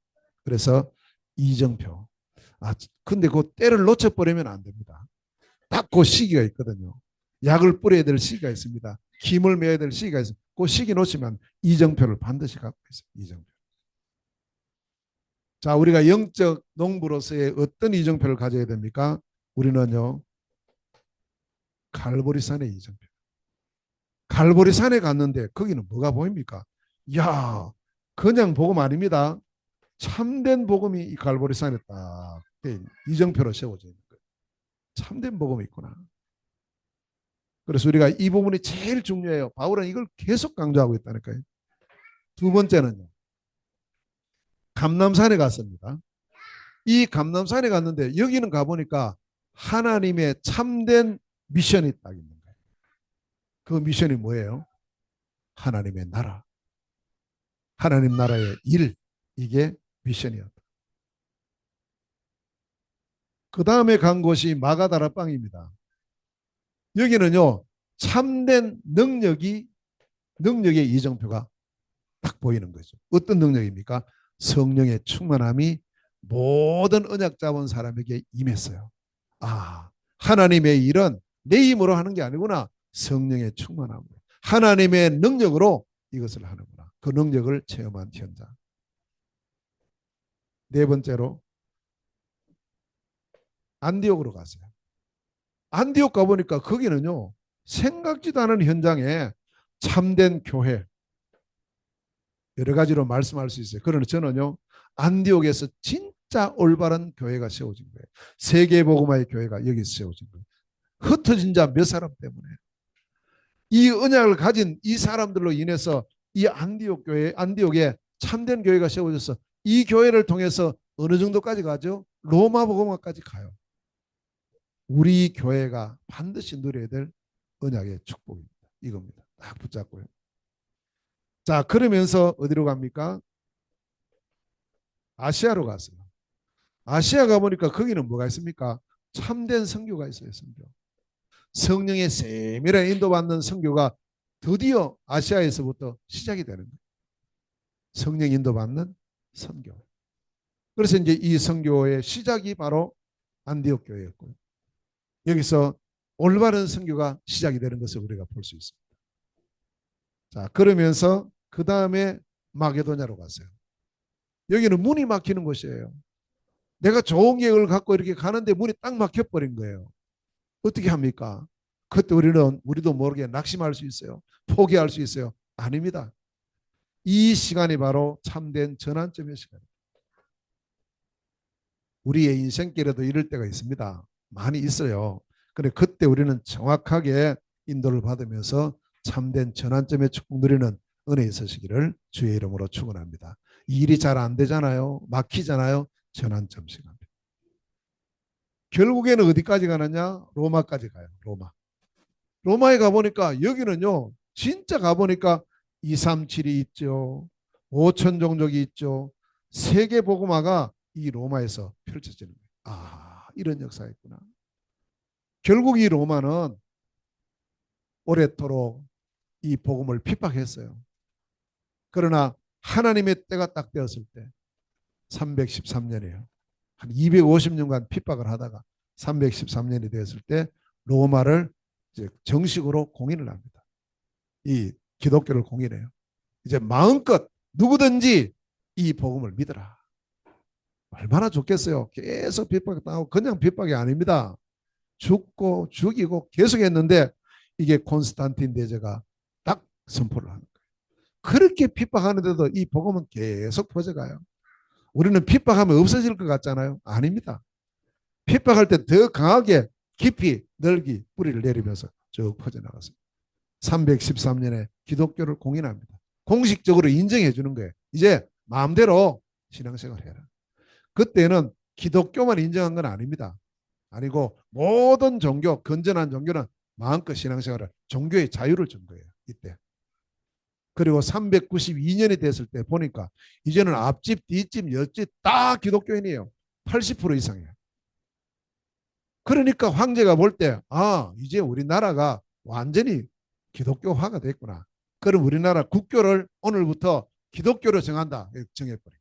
그래서 이정표. 근데 그 때를 놓쳐버리면 안 됩니다. 딱 그 시기가 있거든요. 약을 뿌려야 될 시기가 있습니다. 김을 매야 될 시기가 있습니다. 그 시기 놓치면 이정표를 반드시 갖고 있어요. 이정표. 자, 우리가 영적 농부로서의 어떤 이정표를 가져야 됩니까? 우리는요, 갈보리산의 이정표. 갈보리산에 갔는데 거기는 뭐가 보입니까? 야, 그냥 복음 아닙니다. 참된 복음이 이 갈보리산에 딱 이정표로 세워져 있는 거예요. 참된 복음이 있구나. 그래서 우리가 이 부분이 제일 중요해요. 바울은 이걸 계속 강조하고 있다니까요. 두 번째는요. 감람산에 갔습니다. 이 감람산에 갔는데 여기는 가보니까 하나님의 참된 미션이 딱 있는 거예요. 그 미션이 뭐예요? 하나님의 나라. 하나님 나라의 일. 이게 미션이었다. 그 다음에 간 곳이 마가다라방입니다. 여기는요. 참된 능력의 이정표가 딱 보이는 거죠. 어떤 능력입니까? 성령의 충만함이 모든 언약 잡은 사람에게 임했어요. 하나님의 일은 내 힘으로 하는 게 아니구나. 성령의 충만함으로. 하나님의 능력으로 이것을 하는구나. 그 능력을 체험한 현장. 네 번째로 안디옥으로 갔어요. 안디옥 가보니까 거기는요. 생각지도 않은 현장에 참된 교회, 여러 가지로 말씀할 수 있어요. 그러나 저는요. 안디옥에서 진짜 올바른 교회가 세워진 거예요. 세계복음화의 교회가 여기서 세워진 거예요. 흩어진 자 몇 사람 때문에. 이 언약을 가진 이 사람들로 인해서 이 안디옥에 참된 교회가 세워져서 이 교회를 통해서 어느 정도까지 가죠? 로마 복음화까지 가요. 우리 교회가 반드시 누려야 될 언약의 축복입니다. 이겁니다. 딱 붙잡고요. 자, 그러면서 어디로 갑니까? 아시아로 갔어요. 아시아 가보니까 거기는 뭐가 있습니까? 참된 선교가 있어요. 선교. 성령의 세밀한 인도받는 선교가 드디어 아시아에서부터 시작이 되는 거예요. 성령 인도받는 선교. 그래서 이제 이 선교의 시작이 바로 안디옥 교회였고요. 여기서 올바른 선교가 시작이 되는 것을 우리가 볼 수 있습니다. 자, 그러면서 그 다음에 마게도냐로 갔어요. 여기는 문이 막히는 곳이에요. 내가 좋은 계획을 갖고 이렇게 가는데 문이 딱 막혀버린 거예요. 어떻게 합니까? 그때 우리도 모르게 낙심할 수 있어요. 포기할 수 있어요. 아닙니다. 이 시간이 바로 참된 전환점의 시간입니다. 우리의 인생길에도 이럴 때가 있습니다. 많이 있어요. 그런데 그때 우리는 정확하게 인도를 받으면서 참된 전환점의 축복 누리는 은혜 있으시기를 주의 이름으로 축원합니다. 일이 잘 안 되잖아요. 막히잖아요. 전환점 시간입니다. 결국에는 어디까지 가느냐? 로마까지 가요. 로마에 가보니까 여기는요. 진짜 가보니까 237이 있죠. 5천 종족이 있죠. 세계 복음화가 이 로마에서 펼쳐지는 거예요. 이런 역사가 있구나. 결국 이 로마는 오랫도록 이 복음을 핍박했어요. 그러나 하나님의 때가 딱 되었을 때 313년이에요. 한 250년간 핍박을 하다가 313년이 되었을 때 로마를 이제 정식으로 공인을 합니다. 이 기독교를 공인해요. 이제 마음껏 누구든지 이 복음을 믿어라. 얼마나 좋겠어요. 계속 핍박당하고 그냥 핍박이 아닙니다. 죽고 죽이고 계속 했는데 이게 콘스탄틴 대제가 딱 선포를 하는 거예요. 그렇게 핍박하는데도 이 복음은 계속 퍼져가요. 우리는 핍박하면 없어질 것 같잖아요. 아닙니다. 핍박할 때 더 강하게 깊이 넓이 뿌리를 내리면서 쭉 퍼져나갔습니다. 313년에 기독교를 공인합니다. 공식적으로 인정해 주는 거예요. 이제 마음대로 신앙생활 해라. 그때는 기독교만 인정한 건 아닙니다. 아니고 모든 종교, 건전한 종교는 마음껏 신앙생활을 종교의 자유를 준 거예요. 이때. 그리고 392년이 됐을 때 보니까 이제는 앞집, 뒷집, 옆집 다 기독교인이에요. 80% 이상이에요. 그러니까 황제가 볼 때 이제 우리나라가 완전히 기독교화가 됐구나. 그럼 우리나라 국교를 오늘부터 기독교로 정한다. 정해버린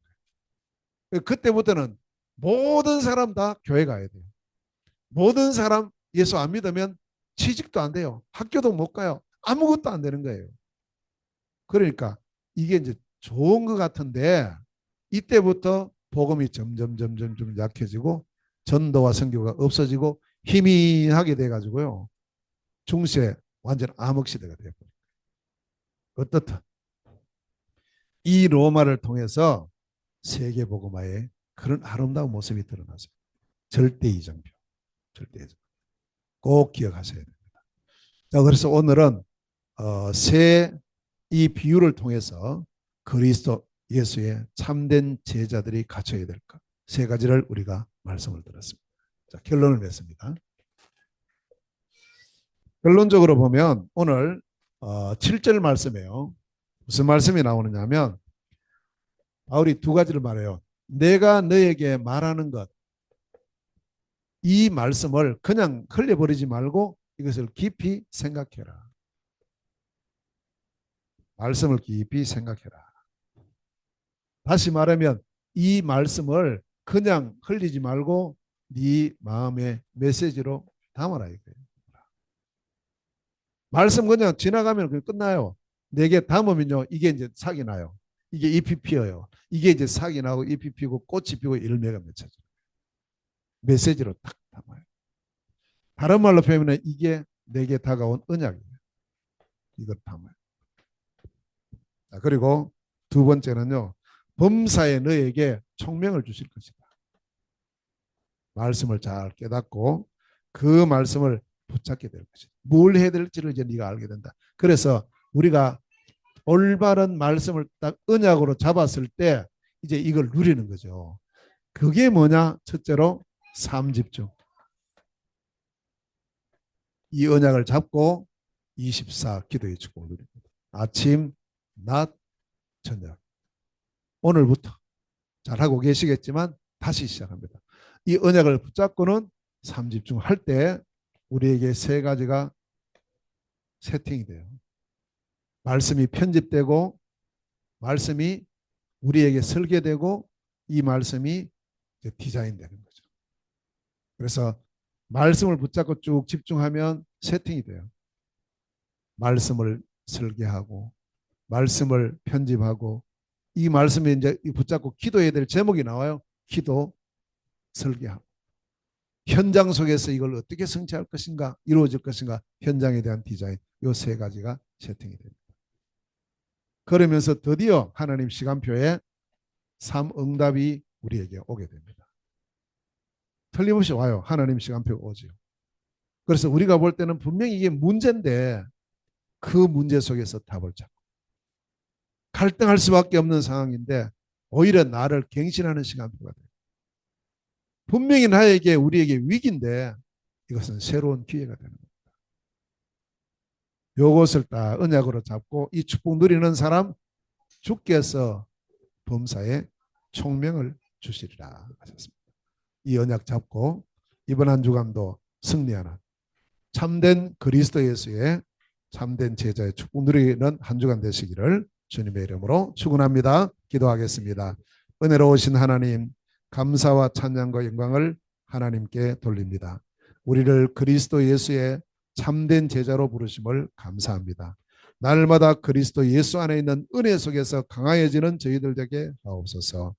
거예요. 그때부터는 모든 사람 다 교회 가야 돼요. 모든 사람 예수 안 믿으면 취직도 안 돼요. 학교도 못 가요. 아무것도 안 되는 거예요. 그러니까 이게 이제 좋은 것 같은데 이때부터 복음이 점점 약해지고 전도와 선교가 없어지고 희미하게 돼가지고요. 중세 완전 암흑시대가 되어버려요. 어떻든 이 로마를 통해서 세계복음화의 그런 아름다운 모습이 드러나죠. 절대이정표. 절대이정. 꼭 기억하셔야 됩니다. 자, 그래서 오늘은 이 비유를 통해서 그리스도 예수의 참된 제자들이 갖춰야 될 것. 세 가지를 우리가 말씀을 들었습니다. 자, 결론을 맺습니다. 결론적으로 보면 오늘 7절 말씀이에요. 무슨 말씀이 나오느냐 하면 바울이 두 가지를 말해요. 내가 너에게 말하는 것, 이 말씀을 그냥 흘려버리지 말고 이것을 깊이 생각해라. 말씀을 깊이 생각해라. 다시 말하면 이 말씀을 그냥 흘리지 말고 네 마음의 메시지로 담아라 이거예요. 말씀 그냥 지나가면 끝나요. 내게 담으면요 이게 이제 삭이 나요. 이게 잎이 피어요. 이게 이제 삭이 나고 잎이 피고 꽃이 피고 열매가 맺혀져요. 메시지로 딱 담아요. 다른 말로 표현하면 이게 내게 다가온 언약이에요. 이걸 담아요. 자, 그리고 두 번째는요. 범사에 너에게 총명을 주실 것이다. 말씀을 잘 깨닫고 그 말씀을 붙잡게 될 것이다. 뭘 해야 될지를 이제 네가 알게 된다. 그래서 우리가 올바른 말씀을 딱 언약으로 잡았을 때 이제 이걸 누리는 거죠. 그게 뭐냐? 첫째로 삶 집중. 이 언약을 잡고 24 기도의 축복을 누립니다. 아침, 낮, 저녁. 오늘부터 잘하고 계시겠지만 다시 시작합니다. 이 언약을 붙잡고는 삶 집중할 때 우리에게 세 가지가 세팅이 돼요. 말씀이 편집되고 말씀이 우리에게 설계되고 이 말씀이 디자인되는 거죠. 그래서 말씀을 붙잡고 쭉 집중하면 세팅이 돼요. 말씀을 설계하고 말씀을 편집하고 이 말씀에 이제 붙잡고 기도해야 될 제목이 나와요. 기도, 설계하고 현장 속에서 이걸 어떻게 성취할 것인가, 이루어질 것인가, 현장에 대한 디자인, 이 세 가지가 세팅이 됩니다. 그러면서 드디어 하나님 시간표에 삶 응답이 우리에게 오게 됩니다. 틀림없이 와요. 하나님 시간표 오죠. 그래서 우리가 볼 때는 분명히 이게 문제인데 그 문제 속에서 답을 찾고 갈등할 수밖에 없는 상황인데 오히려 나를 갱신하는 시간표가 돼요. 분명히 나에게 우리에게 위기인데 이것은 새로운 기회가 되는 겁니다. 이것을 딱 언약으로 잡고 이 축복 누리는 사람 주께서 범사에 총명을 주시리라 하셨습니다. 이 언약 잡고 이번 한 주간도 승리하는 참된 그리스도 예수의 참된 제자의 축복 누리는 한 주간 되시기를 주님의 이름으로 축원합니다. 기도하겠습니다. 은혜로우신 하나님, 감사와 찬양과 영광을 하나님께 돌립니다. 우리를 그리스도 예수의 참된 제자로 부르심을 감사합니다. 날마다 그리스도 예수 안에 있는 은혜 속에서 강화해지는 저희들 되게 하옵소서.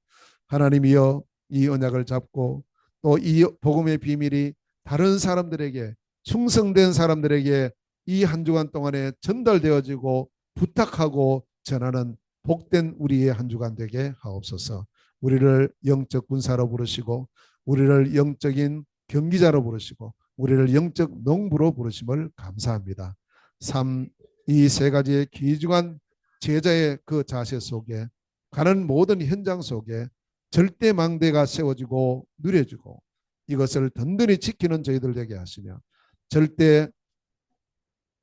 하나님이여, 이 언약을 잡고 또 이 복음의 비밀이 다른 사람들에게, 충성된 사람들에게 이 한 주간 동안에 전달되어지고 부탁하고 전하는 복된 우리의 한 주간 되게 하옵소서. 우리를 영적 군사로 부르시고 우리를 영적인 경기자로 부르시고 우리를 영적 농부로 부르심을 감사합니다. 이 세 가지의 귀중한 제자의 그 자세 속에 가는 모든 현장 속에 절대 망대가 세워지고 누려지고 이것을 든든히 지키는 저희들 되게 하시며 절대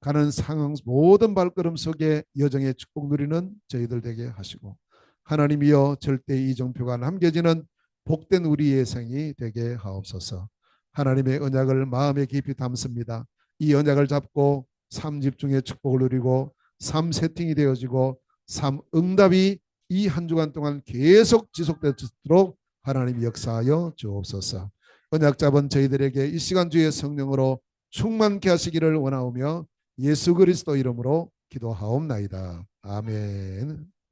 가는 상황 모든 발걸음 속에 여정의 축복 누리는 저희들 되게 하시고 하나님이여 절대 이정표가 남겨지는 복된 우리의 생이 되게 하옵소서. 하나님의 언약을 마음에 깊이 담습니다. 이 언약을 잡고 삶 집중의 축복을 누리고 삶 세팅이 되어지고 삶 응답이 이 한 주간 동안 계속 지속되도록 하나님 역사하여 주옵소서. 언약 잡은 저희들에게 이 시간 주의 성령으로 충만케 하시기를 원하오며 예수 그리스도 이름으로 기도하옵나이다. 아멘.